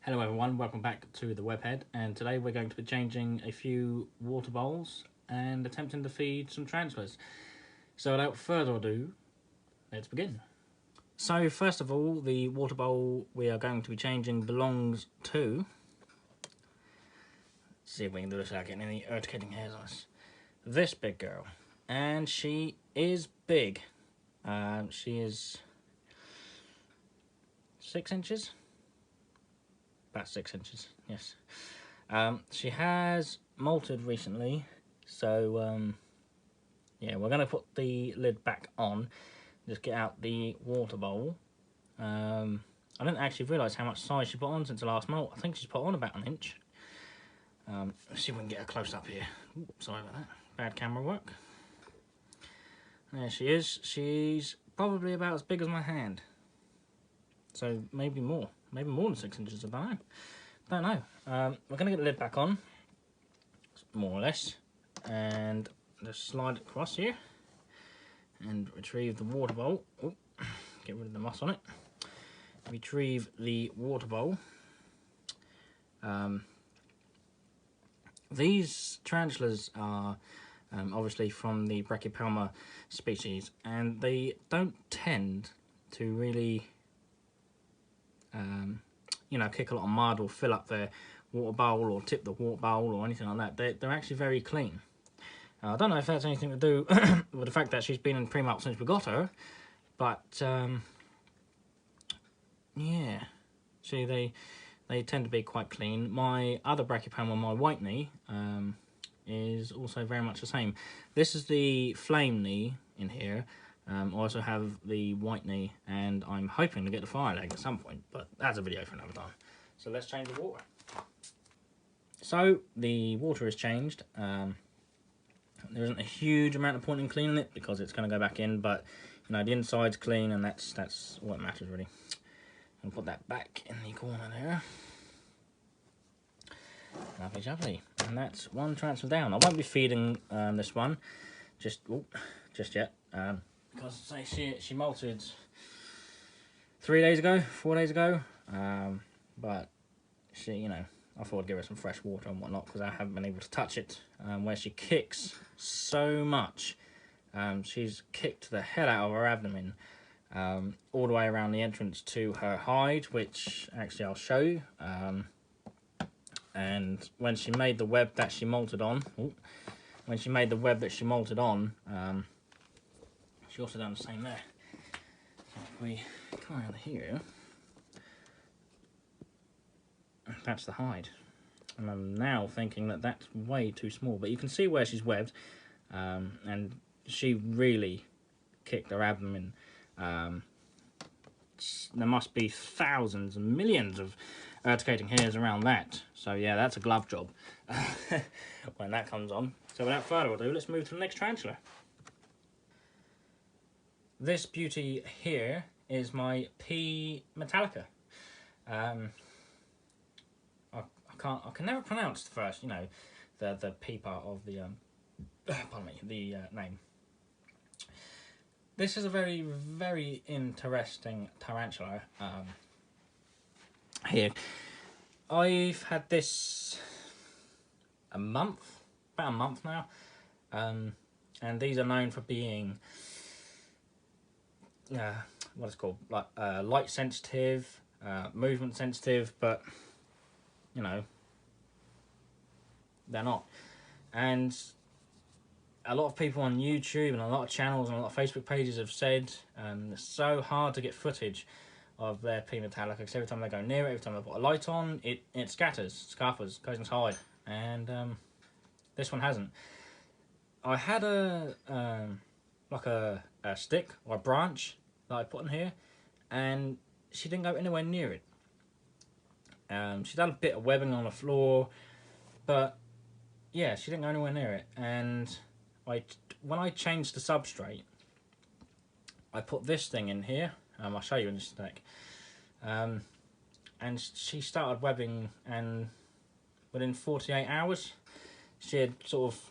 Hello everyone, welcome back to the Webhead, and today we're going to be changing a few water bowls and attempting to feed some tarantulas. So without further ado, let's begin. So first of all, the water bowl we are going to be changing belongs to... Let's see if we can do this without getting any urticating hairs on us. This big girl, and she is big. She is 6 inches. About 6 inches, yes. She has molted recently, so yeah, we're going to put the lid back on, just get out the water bowl. I didn't actually realise how much size she put on since the last molt. I think she's put on about an inch. Let's see if we can get her close up here. Ooh, sorry about that, bad camera work. There she is. She's probably about as big as my hand, so maybe more than 6 inches, I don't know. We're going to get the lid back on, more or less, and just slide it across here and retrieve the water bowl. Oh, get rid of the moss on it. Retrieve the water bowl. These tarantulas are obviously from the Brachypelma species, and they don't tend to really you know, kick a lot of mud or fill up their water bowl or tip the water bowl or anything like that. They're actually very clean. I don't know if that's anything to do with the fact that she's been in pre-molt since we got her, but yeah, see, they tend to be quite clean. My other Brachypelma, my white knee, is also very much the same. This is the flame knee in here. I also have the white knee, and I'm hoping to get the fire leg at some point, but that's a video for another time. So let's change the water. So the water is changed. There isn't a huge amount of point in cleaning it because it's going to go back in, but you know, the inside's clean, and that's what matters really. I'll put that back in the corner there. Lovely jubbly. And that's one transfer down. I won't be feeding this one just yet. Because say she molted 4 days ago, but she, you know, I thought I'd give her some fresh water and whatnot because I haven't been able to touch it. Where she kicks so much, she's kicked the hell out of her abdomen, all the way around the entrance to her hide, which actually I'll show you. And when she made the web that she molted on, she also done the same there. So if we come around here, that's the hide. And I'm now thinking that that's way too small, but you can see where she's webbed, and she really kicked her abdomen. There must be thousands and millions of urticating hairs around that. So yeah, that's a glove job when that comes on. So without further ado, let's move to the next tarantula. This beauty here is my P Metallica. I can never pronounce the first, you know, the P part of the pardon me, the name. This is a very, very interesting tarantula. Here, I've had this about a month now, and these are known for being what it's called, like light sensitive, movement sensitive, but you know, they're not. And a lot of people on YouTube and a lot of channels and a lot of Facebook pages have said it's so hard to get footage of their P Metallica because every time they go near it, every time they put a light on, it scatters, scuffers, goes inside, and this one hasn't. I had like a stick or a branch that I put in here, and she didn't go anywhere near it. She done a bit of webbing on the floor, but yeah, she didn't go anywhere near it. And when I changed the substrate, I put this thing in here. I'll show you in just a sec. And she started webbing, and within 48 hours, she had sort of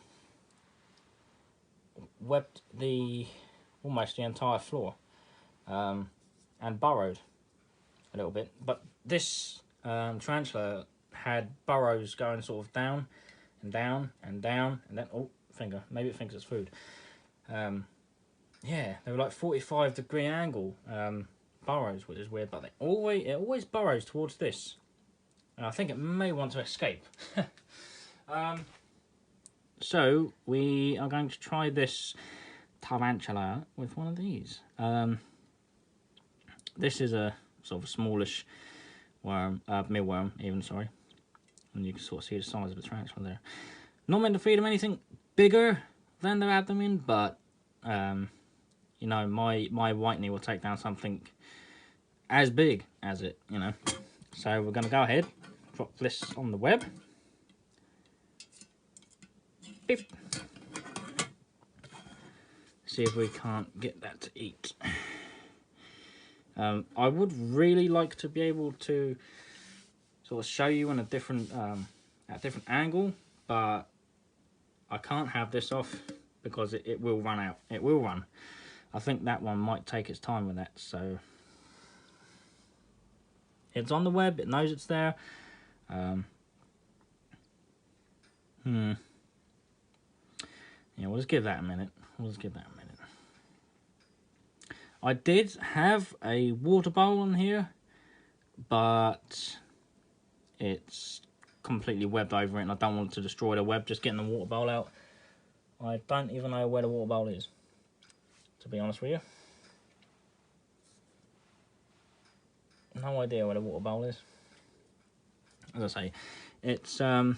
webbed almost the entire floor, and burrowed a little bit. But this tarantula had burrows going sort of down and down and down, and then oh, finger. Maybe it thinks it's food. Yeah, they were like 45-degree angle burrows, which is weird, but it always burrows towards this, and I think it may want to escape. So we are going to try this tarantula with one of these. This is a sort of a smallish worm, mealworm even, sorry. And you can sort of see the size of the tarantula there. Not meant to feed them anything bigger than their abdomen, but you know, my white knee will take down something as big as it, you know. So we're going to go ahead, drop this on the web. Beep. See if we can't get that to eat. I would really like to be able to sort of show you on a different at a different angle, but I can't have this off because it will run out. It will run. I think that one might take its time with that. So it's on the web. It knows it's there. Yeah, we'll just give that a minute. I did have a water bowl on here, but it's completely webbed over it, and I don't want to destroy the web just getting the water bowl out. I don't even know where the water bowl is, to be honest with you. No idea where the water bowl is. As I say, it's yeah,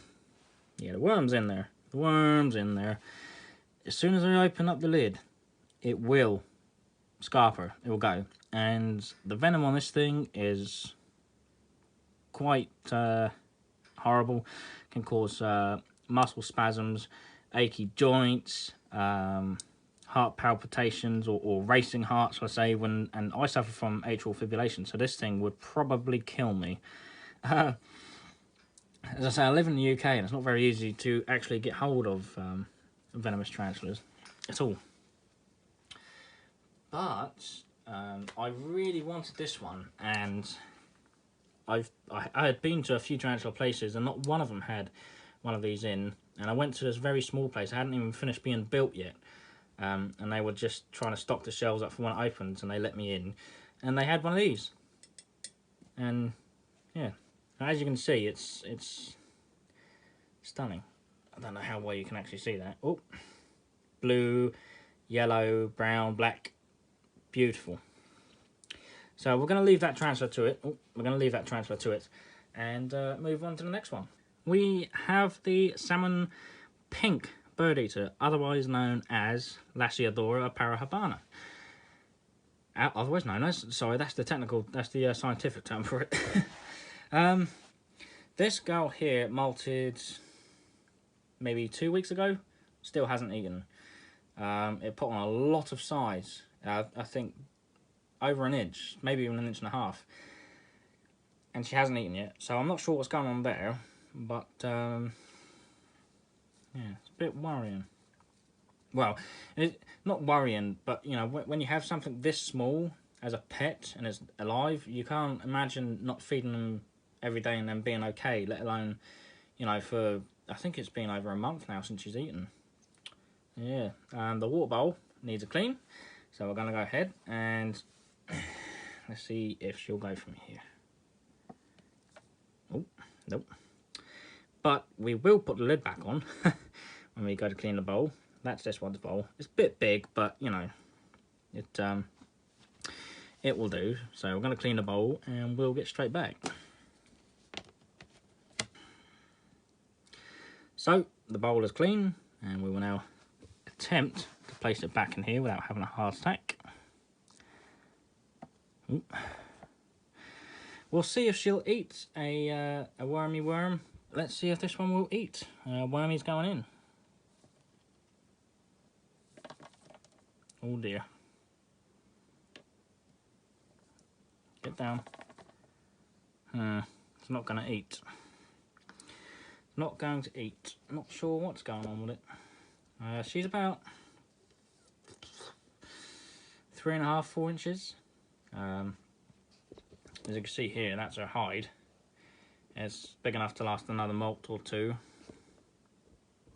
the worm's in there. The worm's in there. As soon as I open up the lid, it will scarper. It will go, and the venom on this thing is quite horrible. Can cause muscle spasms, achy joints, heart palpitations, or racing heart, shall I say, and I suffer from atrial fibrillation, so this thing would probably kill me. As I say, I live in the UK, and it's not very easy to actually get hold of venomous tarantulas at all. But I really wanted this one, and I had been to a few tarantula places, and not one of them had one of these in. And I went to this very small place. It hadn't even finished being built yet, and they were just trying to stock the shelves up for when it opens, and they let me in, and they had one of these. And yeah, as you can see, it's stunning. I don't know how well you can actually see that. Oh, blue, yellow, brown, black, beautiful. So we're going to leave that tarantula to it. Oh, we're going to leave that tarantula to it, and move on to the next one. We have the salmon pink bird eater, otherwise known as Lasiodora parahabana. Otherwise known as, sorry, that's the scientific term for it. This girl here molted maybe 2 weeks ago, still hasn't eaten. It put on a lot of size. I think over an inch, maybe even an inch and a half, and she hasn't eaten yet. So I'm not sure what's going on there, but yeah, it's a bit worrying. Well, not worrying, but you know, when you have something this small as a pet and it's alive, you can't imagine not feeding them every day and then being okay, let alone, you know, for, I think it's been over a month now since she's eaten. Yeah, the water bowl needs a clean, so we're going to go ahead and let's see if she'll go from here. Oh, nope. But we will put the lid back on when we go to clean the bowl. That's this one's bowl. It's a bit big, but you know, it will do. So we're going to clean the bowl and we'll get straight back. So the bowl is clean, and we will now attempt to place it back in here without having a heart attack. Ooh. We'll see if she'll eat a wormy worm. Let's see if this one will eat. Wormy's going in. Oh dear. Get down. It's not going to eat. Not going to eat. Not sure what's going on with it. She's about 3.5, 4 inches. As you can see here, that's her hide. It's big enough to last another molt or two,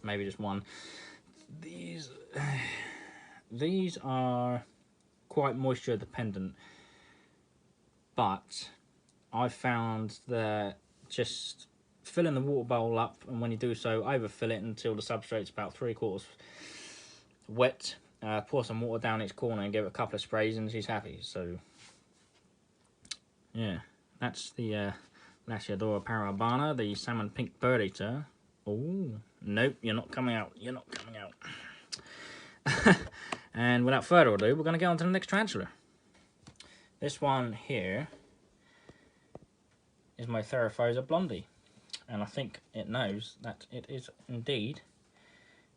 maybe just one. These are quite moisture dependent, but I found that just filling the water bowl up, and when you do so, overfill it until the substrate's about 3/4 wet. Pour some water down each corner and give it a couple of sprays, and she's happy. So yeah, that's the Lasiadora parabana, the salmon pink bird eater. Oh, nope, you're not coming out. You're not coming out. And without further ado, we're going to get on to the next tarantula. This one here is my Tarantulas blondie, and I think it knows that it is indeed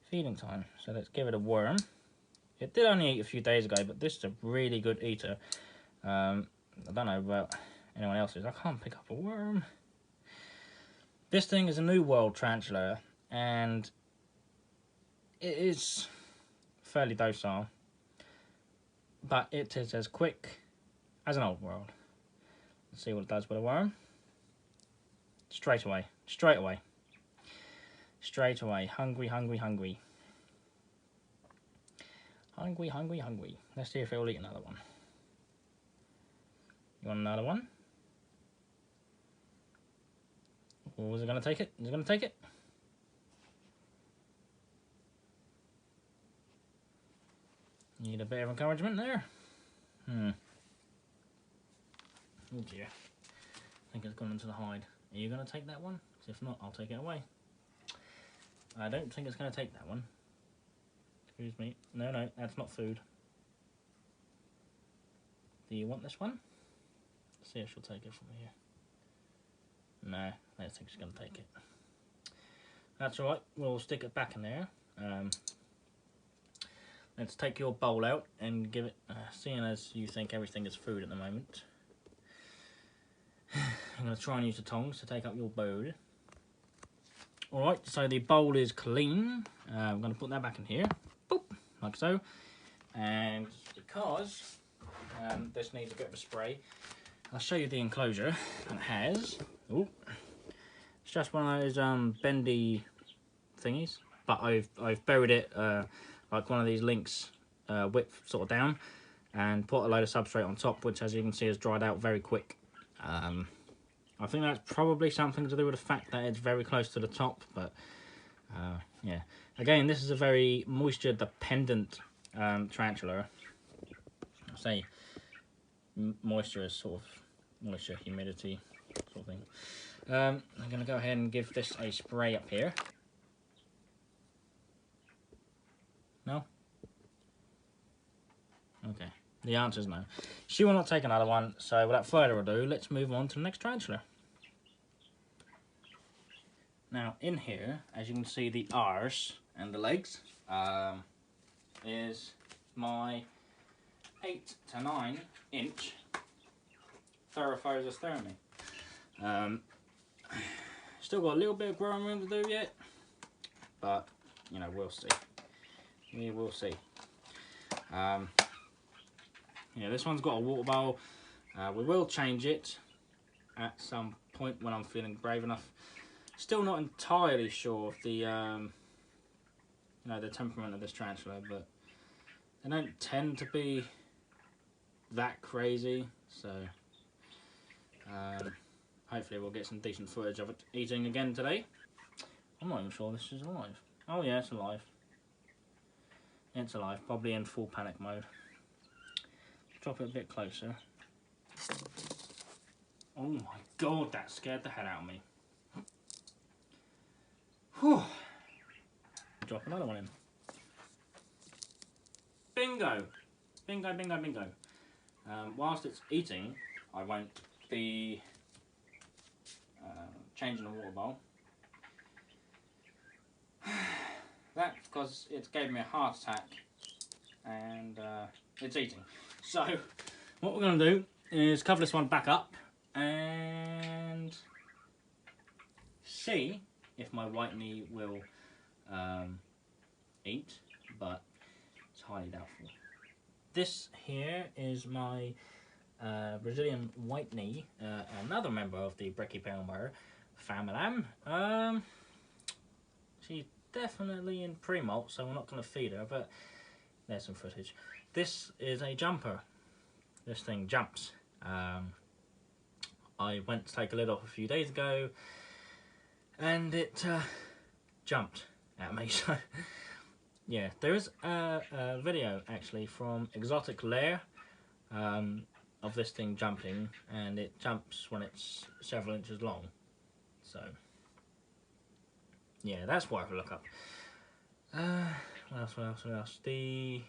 feeding time. So let's give it a worm. It did only eat a few days ago, but this is a really good eater. I don't know about anyone else's. I can't pick up a worm. This thing is a New World tarantula, and it is fairly docile, but it is as quick as an Old World. Let's see what it does with a worm. Straight away, straight away, straight away. Hungry, hungry, hungry. Hungry, hungry, hungry. Let's see if it will eat another one. You want another one? Or is it going to take it? Is it going to take it? Need a bit of encouragement there. Oh dear. I think it's gone into the hide. Are you going to take that one? Because if not, I'll take it away. I don't think it's going to take that one. Excuse me. No, no, that's not food. Do you want this one? Let's see if she'll take it from here. No, I don't think she's going to take it. That's alright, we'll stick it back in there. Let's take your bowl out and give it, seeing as you think everything is food at the moment, I'm going to try and use the tongs to take up your bowl. Alright, so the bowl is clean. I'm going to put that back in here. Boop, like so. And because this needs a bit of a spray, I'll show you the enclosure. It has, ooh, it's just one of those bendy thingies, but I've buried it like one of these links width sort of down, and put a load of substrate on top, which as you can see has dried out very quick. I think that's probably something to do with the fact that it's very close to the top, but yeah. Again, this is a very moisture dependent tarantula. I say moisture is sort of moisture, humidity sort of thing. I'm going to go ahead and give this a spray up here. No? Okay, the answer is no. She will not take another one, so without further ado, let's move on to the next tarantula. Now, in here, as you can see, the arse and the legs is my 8 to 9 inch Tarantulas thermi. Still got a little bit of growing room to do yet, but you know, we'll see. We will see. Yeah, this one's got a water bowl. We will change it at some point when I'm feeling brave enough. Still not entirely sure of the you know, the temperament of this tarantula, but they don't tend to be that crazy, so hopefully we'll get some decent footage of it eating again today. I'm not even sure this is alive. Oh yeah, it's alive. It's alive, probably in full panic mode. Drop it a bit closer. Oh my god, that scared the hell out of me. Whew. Drop another one in. Bingo! Bingo, bingo, bingo. Whilst it's eating, I won't be changing the water bowl. That's because it gave me a heart attack and it's eating. So what we're going to do is cover this one back up and see if my white knee will eat, but it's highly doubtful. This here is my Brazilian white knee, another member of the Brachypelma, family lamb. She's definitely in pre-molt, so we're not going to feed her, but there's some footage. This is a jumper. This thing jumps. I went to take a lid off a few days ago, and it jumped at me. So yeah, there is a video actually from Exotic Lair of this thing jumping, and it jumps when it's several inches long. So yeah, that's worth a look up. What else? The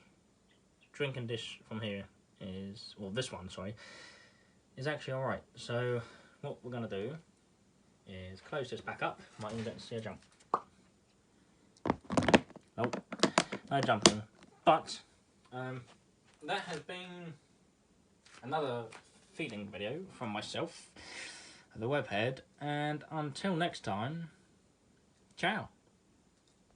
drinking dish from here is, well, this one, sorry, is actually alright. So what we're going to do is close this back up. Might even get to see a jump. Nope, no jumping. But that has been another feeding video from myself, the Webhead, and until next time, ciao.